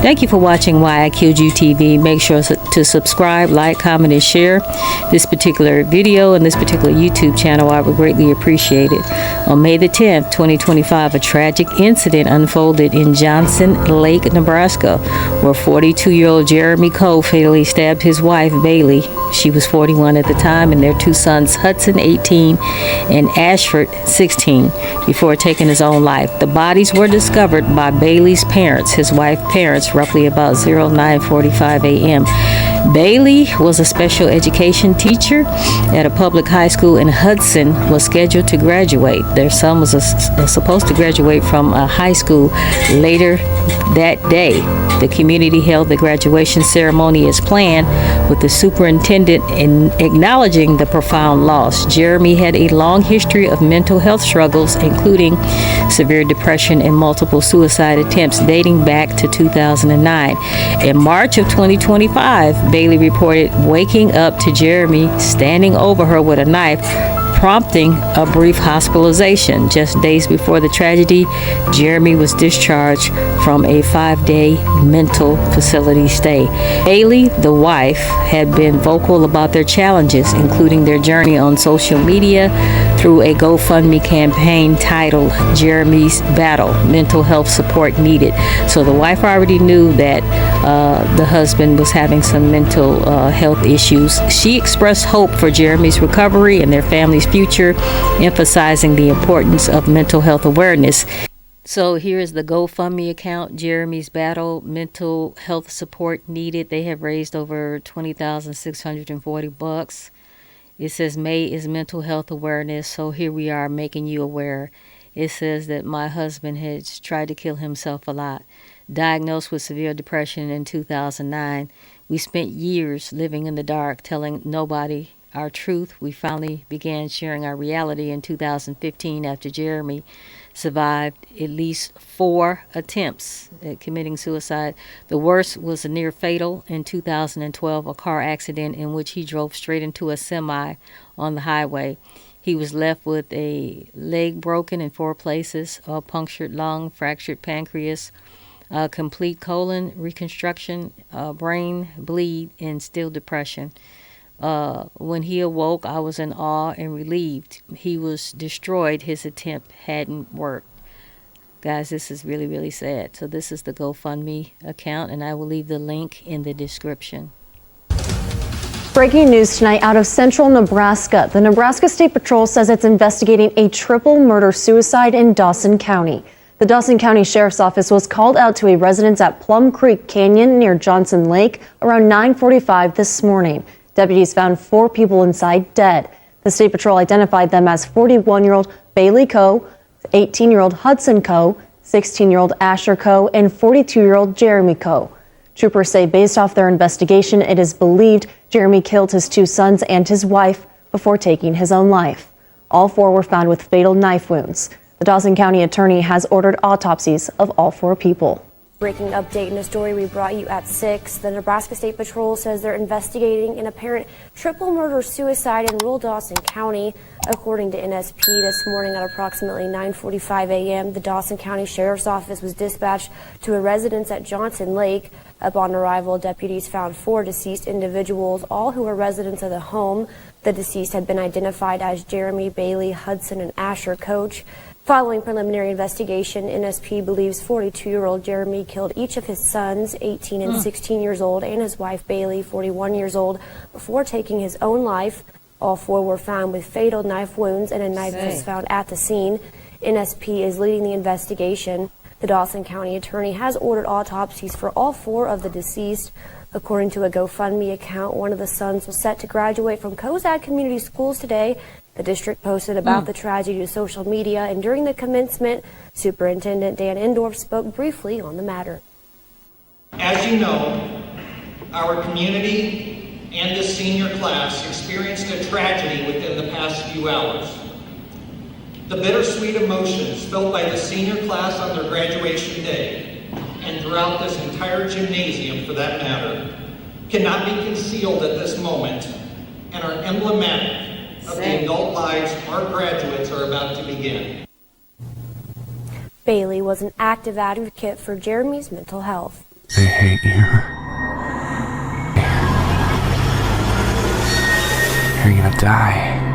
Thank you for watching Why I Killed You TV. Make sure to subscribe, like, comment, and share this particular video and this particular YouTube channel. I would greatly appreciate it. On May the 10th, 2025, a tragic incident unfolded in Johnson Lake, Nebraska, where 42-year-old Jeremy Koch fatally stabbed his wife, Bailey. She was 41 at the time, and their two sons, Hudson, 18, and Ashford, 16, before taking his own life. The bodies were discovered by Bailey's parents, his wife's parents, roughly about 09:45 a.m. Bailey was a special education teacher at a public high school in Hudson, was scheduled to graduate. Their son was supposed to graduate from a high school later that day. The community held the graduation ceremony as planned, with the superintendent acknowledging the profound loss. Jeremy had a long history of mental health struggles, including severe depression and multiple suicide attempts dating back to 2009. In March of 2025, Bailey reported waking up to Jeremy standing over her with a knife, prompting a brief hospitalization. Just days before the tragedy, Jeremy was discharged from a 5-day mental facility stay. Bailey, the wife, had been vocal about their challenges, including their journey on social media through a GoFundMe campaign titled Jeremy's Battle, Mental Health Support Needed. So the wife already knew that the husband was having some mental health issues. She expressed hope for Jeremy's recovery and their family's future, emphasizing the importance of mental health awareness. So here is the GoFundMe account, Jeremy's Battle, Mental Health Support Needed. They have raised over $20,640. It says May is Mental Health Awareness, so here we are making you aware. It says that my husband has tried to kill himself a lot. Diagnosed with severe depression in 2009. We spent years living in the dark, telling nobody our truth. We finally began sharing our reality in 2015 after Jeremy survived at least 4 attempts at committing suicide. The worst was a near fatal in 2012, a car accident in which he drove straight into a semi on the highway. He was left with a leg broken in 4 places, a punctured lung, fractured pancreas, complete colon reconstruction, brain bleed, and still depression. When he awoke, I was in awe and relieved. He was destroyed. His attempt hadn't worked. Guys, this is really, really sad. So this is the GoFundMe account, and I will leave the link in the description. Breaking news tonight out of central Nebraska. The Nebraska State Patrol says it's investigating a triple murder-suicide in Dawson County. The Dawson County Sheriff's Office was called out to a residence at Plum Creek Canyon near Johnson Lake around 9:45 this morning. Deputies found 4 people inside dead. The State Patrol identified them as 41-year-old Bailey Koch, 18-year-old Hudson Koch, 16-year-old Asher Koch, and 42-year-old Jeremy Koch. Troopers say based off their investigation, it is believed Jeremy killed his 2 sons and his wife before taking his own life. All 4 were found with fatal knife wounds. The Dawson County attorney has ordered autopsies of all 4 people. Breaking update in a story we brought you at 6. The Nebraska State Patrol says they're investigating an apparent triple murder-suicide in rural Dawson County. According to NSP, this morning at approximately 9:45 a.m., the Dawson County Sheriff's Office was dispatched to a residence at Johnson Lake. Upon arrival, deputies found 4 deceased individuals, all who were residents of the home. The deceased had been identified as Jeremy, Bailey, Hudson, and Asher Koch. Following preliminary investigation, NSP believes 42-year-old Jeremy killed each of his sons, 18 and 16 years old, and his wife, Bailey, 41 years old, before taking his own life. All 4 were found with fatal knife wounds, and a knife was found at the scene. NSP is leading the investigation. The Dawson County attorney has ordered autopsies for all 4 of the deceased. According to a GoFundMe account, one of the sons was set to graduate from Cozad Community Schools today. The district posted about the tragedy to social media, and during the commencement, Superintendent Dan Endorf spoke briefly on the matter. As you know, our community and this senior class experienced a tragedy within the past few hours. The bittersweet emotions felt by the senior class on their graduation day, and throughout this entire gymnasium for that matter, cannot be concealed at this moment and are emblematic of the adult lives our graduates are about to begin. Bailey was an active advocate for Jeremy's mental health. They hate you. You're gonna die.